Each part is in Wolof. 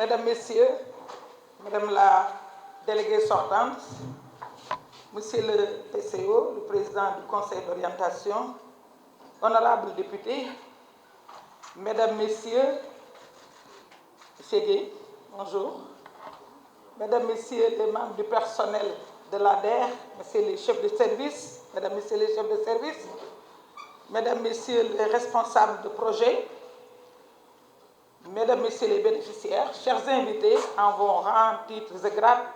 Mesdames, Messieurs, Madame la déléguée sortante, Monsieur le PCO, le président du Conseil d'orientation, honorables députés, Mesdames, Messieurs, Monsieur Gué, bonjour, Mesdames, Messieurs les membres du personnel de l'ADER, Messieurs les chefs de service, Mesdames, Messieurs les chefs de service, Mesdames, Messieurs les responsables de projet, Mesdames, Messieurs les bénéficiaires, chers invités en vos rangs, titres et grades,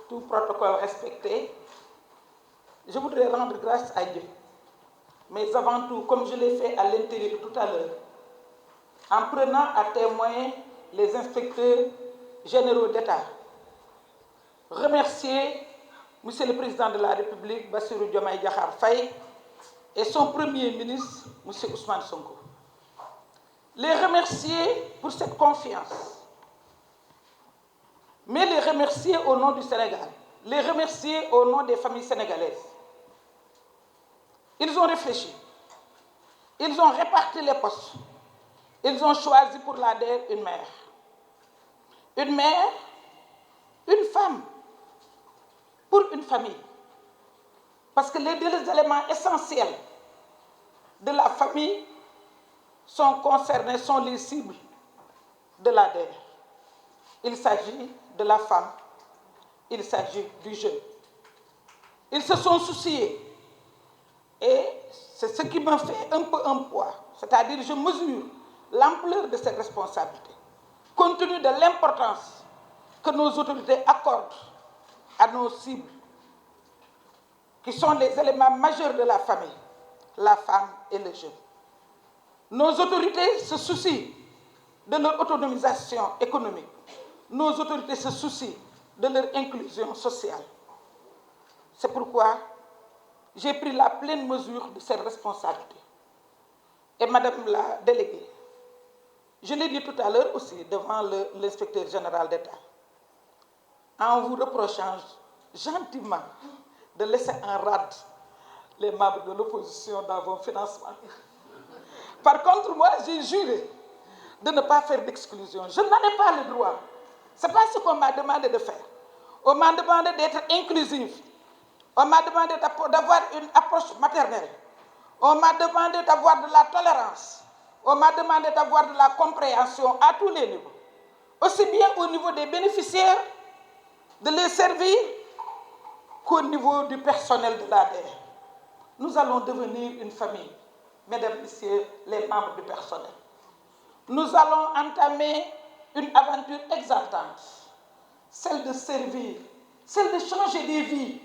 tout protocole respecté, je voudrais rendre grâce à Dieu. Mais avant tout, comme je l'ai fait à l'intérieur tout à l'heure, en prenant à témoin les inspecteurs généraux d'État, remercier Monsieur le Président de la République, Bassirou Diomaye Diakhar Faye, et son Premier ministre, Monsieur Ousmane Sonko. Les remercier pour cette confiance, mais les remercier au nom du Sénégal, les remercier au nom des familles sénégalaises. Ils ont réfléchi, ils ont réparti les postes, ils ont choisi pour l'ADER une mère, une femme, pour une famille. Parce que les deux éléments essentiels de la famille sont concernés, sont les cibles de l'ADER. Il s'agit de la femme, il s'agit du jeune. Ils se sont souciés et c'est ce qui me fait un peu un poids. C'est-à-dire je mesure l'ampleur de cette responsabilité, compte tenu de l'importance que nos autorités accordent à nos cibles, qui sont les éléments majeurs de la famille, la femme et le jeune. Nos autorités se soucient de leur autonomisation économique. Nos autorités se soucient de leur inclusion sociale. C'est pourquoi j'ai pris la pleine mesure de cette responsabilité. Et Madame la déléguée, je l'ai dit tout à l'heure aussi devant l'inspecteur général d'État, en vous reprochant gentiment de laisser en rade les membres de l'opposition dans vos financements. Par contre, moi, j'ai juré de ne pas faire d'exclusion. Je n'en ai pas le droit. Ce n'est pas ce qu'on m'a demandé de faire. On m'a demandé d'être inclusive. On m'a demandé d'avoir une approche maternelle. On m'a demandé d'avoir de la tolérance. On m'a demandé d'avoir de la compréhension à tous les niveaux. Aussi bien au niveau des bénéficiaires, de les servir, qu'au niveau du personnel de l'ADER. Nous allons devenir une famille, mesdames, messieurs, les membres du personnel. Nous allons entamer une aventure exaltante, celle de servir, celle de changer des vies.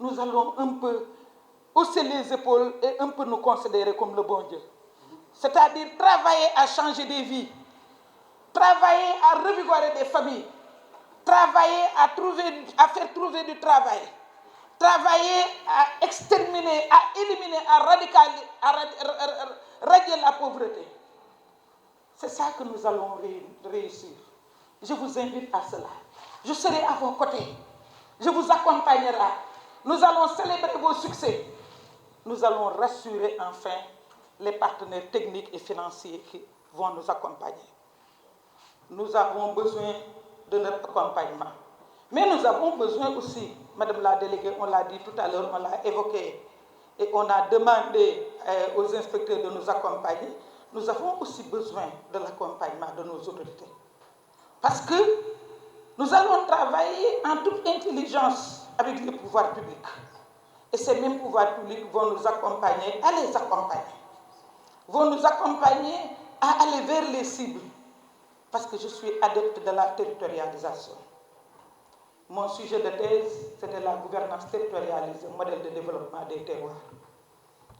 Nous allons un peu hausser les épaules et un peu nous considérer comme le bon Dieu. C'est-à-dire travailler à changer des vies, travailler à revigorer des familles, travailler à faire trouver du travail, travailler à exterminer, à éliminer, à radier la pauvreté. C'est ça que nous allons réussir. Je vous invite à cela. Je serai à vos côtés. Je vous accompagnerai. Nous allons célébrer vos succès. Nous allons rassurer enfin les partenaires techniques et financiers qui vont nous accompagner. Nous avons besoin de notre accompagnement. Mais nous avons besoin aussi, Madame la déléguée, on l'a dit tout à l'heure, on l'a évoqué, et on a demandé aux inspecteurs de nous accompagner. Nous avons aussi besoin de l'accompagnement de nos autorités. Parce que nous allons travailler en toute intelligence avec les pouvoirs publics. Et ces mêmes pouvoirs publics vont nous accompagner, à les accompagner. Vont nous accompagner à aller vers les cibles. Parce que je suis adepte de la territorialisation. Mon sujet de thèse, c'était la gouvernance territorialisée, modèle de développement des terroirs.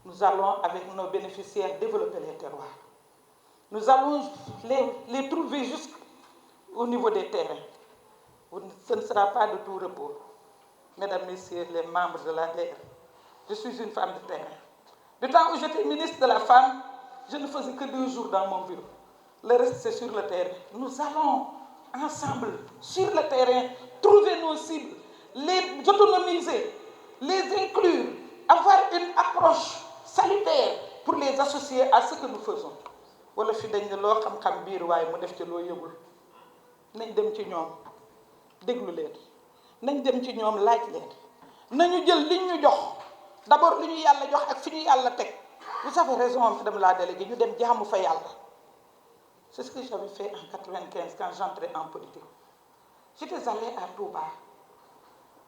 Nous allons, avec nos bénéficiaires, développer les terroirs. Nous allons les trouver jusqu'au niveau des terrains. Ce ne sera pas de tout repos. Mesdames, Messieurs, les membres de l'ADER, je suis une femme de terrain. Du temps où j'étais ministre de la Femme, je ne faisais que 2 jours dans mon bureau. Le reste, c'est sur le terrain. Nous allons ensemble, sur le terrain, trouver nos cibles, les autonomiser, les inclure, avoir une approche salutaire pour les associer à ce que nous faisons. Wala fi dañ ne loo xam-xam biir waaye mu def ci loo yëgul nañ dem ci ñoom déglu leen nañ dem ci ñoom laaj leen nañu jël liñ ñu jox d'abord li ñu yàlla jox ak fi ñu yàlla teg. Vous avez raison madame la déléguée ñu dem jaamu fa yàlla. C'est ce que j'avais fait en 95 quand j'entrais en politique. J'étais allée à Touba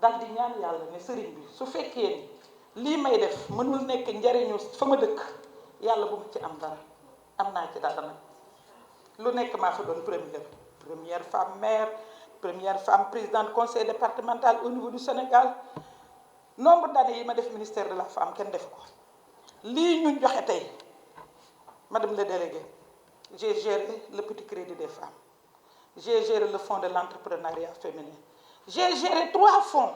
dal di ñaan yàlla ne sëriñ bi su fekkee ni lii may def mënul nekk njariñu fa ma dëkk yàlla bu ma ci am dara am naa ci dara nag lu nekk maa fa doon première femme maire première femme présidente conseil départemental au niveau du Sénégal nombre d'années yi ma def ministère de la femme kenn def ko lii ñu joxe tey madame la déléguée j'ai géré le petit crédit des femmes j'ai géré le fonds de l'entrepreneuriat féminin j'ai géré 3 fonds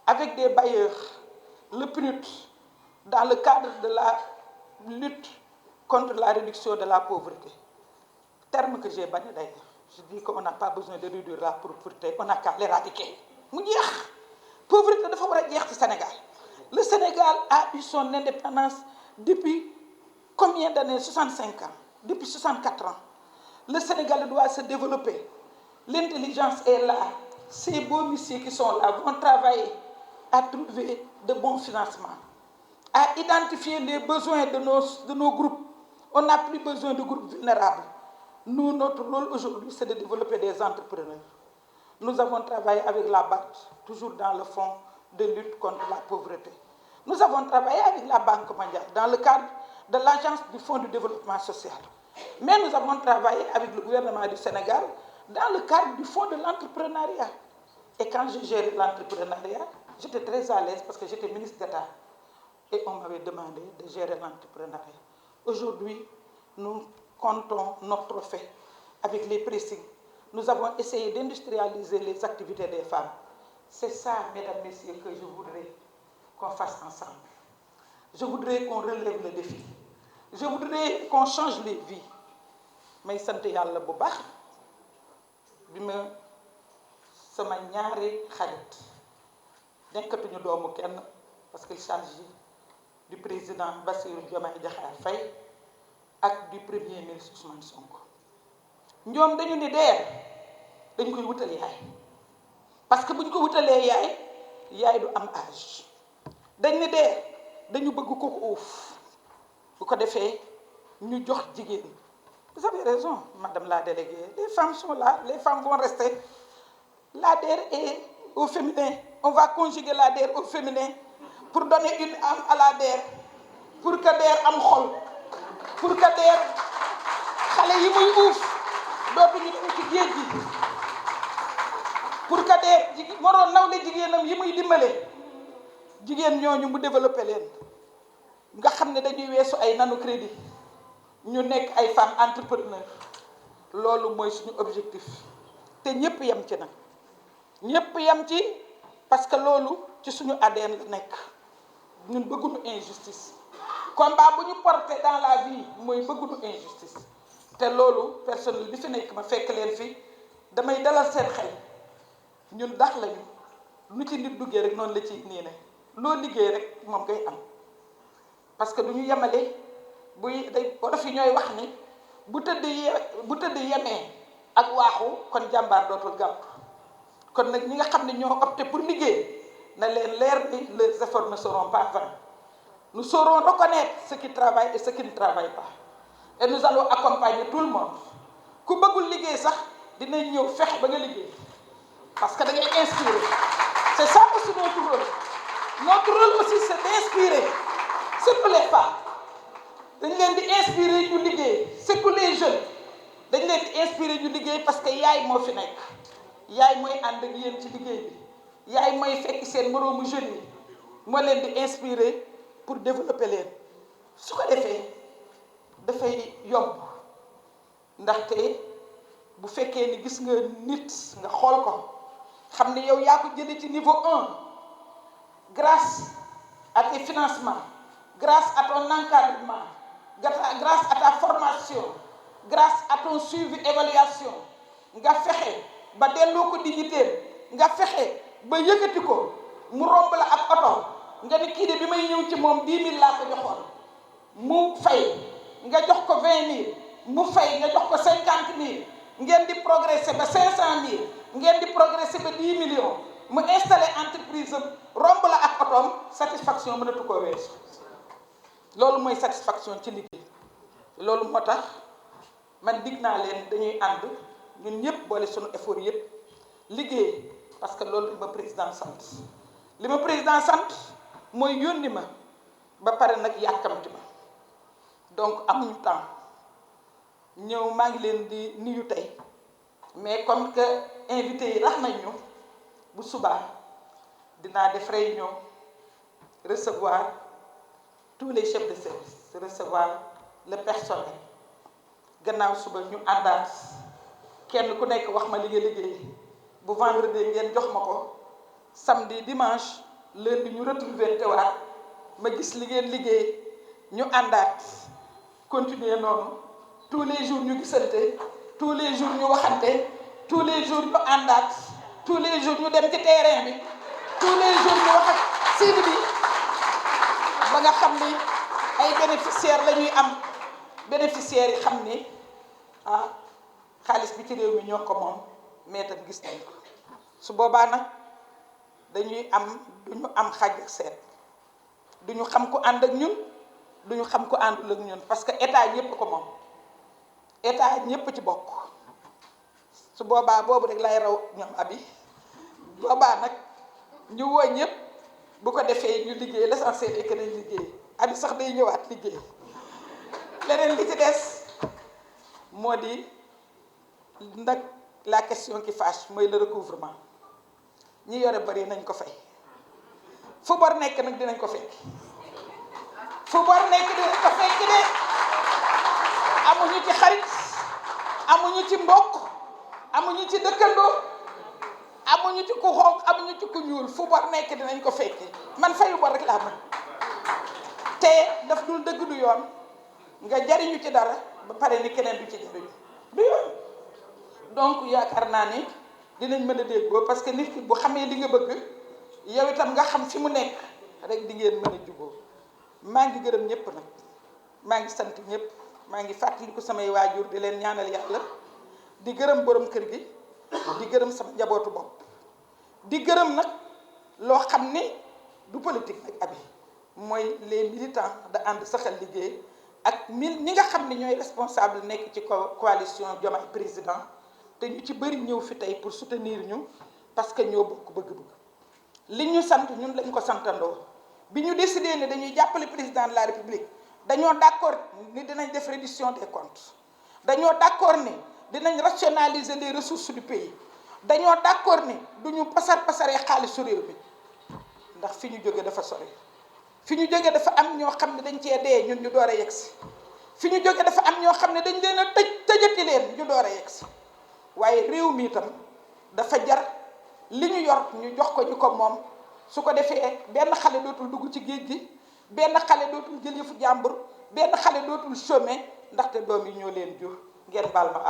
avec des bailleurs le PNUD dans le cadre de la lutte contre la réduction de la pauvreté terme que j'ai banni d'ailleurs je dis qu'on n'a pas besoin de réduire la pauvreté on n'a qu'à l'éradiquer mu jeex pauvreté dafa war a jeex ci Sénégal le Sénégal a eu son indépendance depuis combien d'années 65 ans depuis 64 ans le Sénégal doit se développer l'intelligence est là ces beaux messieurs qui sont là vont travailler à trouver de bons financements à identifier les besoins de nos groupes on n'a plus besoin de groupes vulnérables nous notre rôle aujourd'hui c'est de développer des entrepreneurs nous avons travaillé avec la BAD toujours dans le fonds de lutte contre la pauvreté nous avons travaillé avec la Banque mondiale dans le cadre de l'agence du fonds du développement social mais nous avons travaillé avec le gouvernement du Sénégal dans le cadre du fonds de l'entrepreneuriat et quand j'ai géré l'entrepreneuriat j'étais très à l'aise parce que j'étais ministre d'État et on m'avait demandé de gérer l'entrepreneuriat aujourd'hui nous comptons notre trophée avec les pressings nous avons essayé d'industrialiser les activités des femmes c'est ça mesdames messieurs que je voudrais qu'on fasse ensemble je voudrais qu'on relève le défi je voudrais qu'on change les vies may sant yàlla bu baax bi ma sama ñaari xarit nekkatuñu doomu kenn parce qu'il s'agit du président Bassirou Diomaye Diakhar Faye ak du premier ministre Ousmane Sonko ñoom dañu ni DER dañ koy wutal yaay parce que buñ ko wutalee yaay du am âge dañ ni DER dañu bëgg ko uuf bu ko defee ñu jox jigéen vous avez raison madame la déléguée les femmes sont là les femmes vont rester la DER est au féminin on va conjuguer la DER au féminin pour donner une âme à la DER pour que DER am xol pour que DER xale yi muy uuf dootuñu dem ci géej gi pour que DER moroon nawle jigéenam yi muy dimbale jigéen ñooñu mu développé leen nga xam ne dañuy weesu ay nanu crédit ñu nekk ay femmes entrepreneurs loolu mooy suñu objectif te ñëpp yem ci nag ñëpp yem ci parce que loolu ci suñu ADN la nekk ñun bëgguñu injustice combat bu ñu porté dans la vie mooy bëgguñu injustice te loolu personnel bi fi nekk ma fekk leen fi damay dalal seen xel ñun dax lañu lu ci nit duggee rek noonu la ci nii ne loo liggéey rek moom ngay am parce que du ñu yemale buy day wolof yi ñooy wax ni bu tëdd yemee ak waaxu kon jàmbaar dootul gàpp kon nag ñi nga xam ne ñoo opté pour liggéey na leen leer ni les efforts ne seront pas vains nous saurons reconnaître ceux qui travaillent et ceux qui ne travaillent pas et nous allons accompagner tout le monde ku bëggul liggéey sax dinañ ñëw fexe ba nga liggéey parce que da ngay inspirer c'est ça aussi notre rôle aussi c'est d'inspirer surtout les femmes dañ leen di inspirer ñu liggéey surtout les jeunes dañ leen di inspirer ñu liggéey parce que yaay moo fi nekk yaay mooy ànd ak yéen ci liggéey bi yaay mooy fekk seen moroomu jeunes yi moo leen di inspirer pour développer leen su ko defee dafay yomb ndaxte bu fekkee ni gis nga nit nga xool ko xam ne yow yaa ko jëlee ci niveau 1 grâce à tes financements grâce à ton encadrement grâce à ta formation grâce à ton suivi évaluation nga fexe ba delloo ko dignité nga fexe ba yëkkati ko mu romb la ak oto nga ni kii de bi may ñëw ci moom 10 000 laa ko joxoon mu fay nga jox ko 20 000 mu fay nga jox ko 50 000 ngeen di progresser ba 500 000 ngeen di progresser ba 10 millions mu installer entreprise romb la ak otoom satisfaction mënatu koo weesu loolu mooy satisfaction ci liggéey. loolu moo tax man dig naa leen dañuy ànd ñun ñëpp boole suñu effort yëpp liggéey parce que loolu ma président sant li ma président sant mooy yónni ma ba pare nag yàkkamti ma donc amuñu temps ñëw maa ngi leen di nuyu tey mais comme que invité yi rax nañ ñu bu subaa dinaa def réunion recevoir tous les chefs de service recevoir le personnel gannaaw suba ñu àndaat kenn ku nekk wax ma li nga liggéey bu vendredi ngeen jox ma ko samedi dimanche lundi ñu retrouver te waat ma gis li ngeen liggéey ñu àndaat continuer noonu tous les jours ñu gisante tous les jours ñu waxante tous les jours ñu àndaat tous les jours ñu dem ci terrain bi tous les jours ñu wax ak cible bi ba nga xam ni ay bénéficiaires la ñuy am bénéficiaires yi xam ni ah xaalis bi ci réew mi ñoo ko moom mais tam gis nañ ko su boobaa nag dañuy am duñu am xàjj ak seet duñu xam ku ànd ak ñun duñu xam ku àndul ak ñun parce que état ñëpp ko moom état ñëpp ci bokk su boobaa boobu rek lay raw ñoom abi boobaa nag ñu woo ñëpp bu ko defee ñu liggéey l'essentiel est que nañ liggéey abi sax day ñëwaat liggéey leneen li ci des moo di nag la question qui fâche mooy le recouvrement ñi yore bari nañ ko fay fu bor nekk nag dinañ ko fekk fu bor nekk dinañ ko fekk de amuñu ci xarit amuñu ci mbokk amuñu ci dëkkandoo amuñu ci ku xonq amuñu ci ku ñuul fu bor nekk dinañ ko fekk man fayu bor rek laa mën te daf dul dëgg du yoon nga jariñu ci dara ba pare ni keneen du ci jariñu du yoon donc yaakaar naa ni dinañ mën a déggoo parce que nit ki bu xamee li nga bëgg yow itam nga xam fi mu nekk rek di ngeen mën a juboo maa ngi gërëm ñëpp nag maa ngi sant ñëpp maa ngi fàttaliku samay waajur di leen ñaanal yàlla di gërëm borom kër gi di gërëm sama njabootu bopp di gërëm nag loo xam ni du politique nag abi mooy les militants da ànd saxal liggéey ak ñi nga xam ne ñooy responsable nekk ci coalition Diomaye président te ñu ci bëri ñëw fi tey pour soutenir ñu parce que ñoo bokk bëgg-bëgg li ñu sant ñun lañ ko santandoo bi ñu décidé ne dañuy jàppale président de la république dañoo d'accord ni dinañ def reddition des comptes dañoo d'accord ni dinañ rationaliser les ressources du pays dañoo d'accord ni duñu pasaree xaalisu réew mi ndax fi ñu jóge dafa sori fi ñu jóge dafa am ñoo xam ne dañ cee dee ñun ñu door a yegsi fi ñu jóge dafa am ñoo xam ne dañ leen a tëjati leen ñu door a yegsi waaye réew mi itam dafa jar li ñu yor ñu jox ko ñu ko moom su ko defee benn xale dootul dugg ci géej gi benn xale dootul jël yëfu jàmbur benn xale dootul chômer ndaxte doom yi ñoo leen jur ngeen baal ma